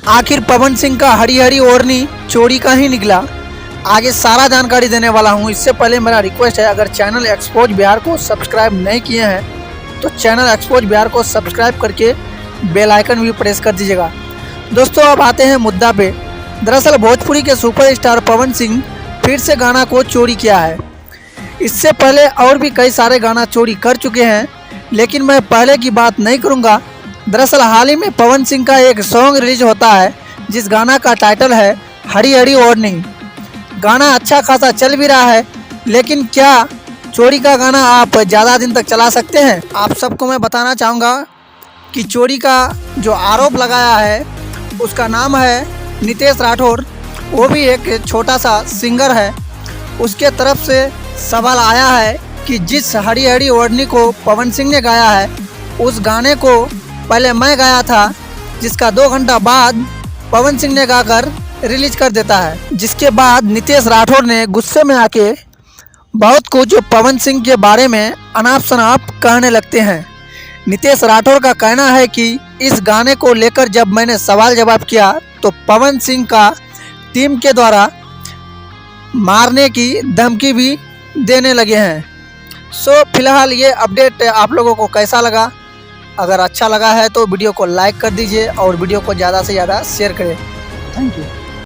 आखिर पवन सिंह का हरी हरी ओढ़नी चोरी का ही निकला। आगे सारा जानकारी देने वाला हूँ। इससे पहले मेरा रिक्वेस्ट है, अगर चैनल एक्सपोज बिहार को सब्सक्राइब नहीं किए हैं तो चैनल एक्सपोज बिहार को सब्सक्राइब करके बेल आइकन भी प्रेस कर दीजिएगा। दोस्तों अब आते हैं मुद्दा पे। दरअसल भोजपुरी के सुपरस्टार पवन सिंह फिर से गाना को चोरी किया है। इससे पहले और भी कई सारे गाना चोरी कर चुके हैं, लेकिन मैं पहले की बात नहीं करूँगा। दरअसल हाल ही में पवन सिंह का एक सॉन्ग रिलीज होता है जिस गाना का टाइटल है हरी हरी ओढ़नी। गाना अच्छा खासा चल भी रहा है, लेकिन क्या चोरी का गाना आप ज़्यादा दिन तक चला सकते हैं? आप सबको मैं बताना चाहूँगा कि चोरी का जो आरोप लगाया है उसका नाम है नितेश राठौर। वो भी एक छोटा सा सिंगर है। उसके तरफ से सवाल आया है कि जिस हरी हरी ओढ़नी को पवन सिंह ने गाया है, उस गाने को पहले मैं गाया था, जिसका 2 घंटा बाद पवन सिंह ने गाकर रिलीज कर देता है। जिसके बाद नितेश राठौर ने गुस्से में आके बहुत कुछ पवन सिंह के बारे में अनाप शनाप कहने लगते हैं। नितेश राठौर का कहना है कि इस गाने को लेकर जब मैंने सवाल जवाब किया तो पवन सिंह का टीम के द्वारा मारने की धमकी भी देने लगे हैं। सो फिलहाल ये अपडेट आप लोगों को कैसा लगा? अगर अच्छा लगा है तो वीडियो को लाइक कर दीजिए और वीडियो को ज़्यादा से ज़्यादा शेयर करें। Thank you.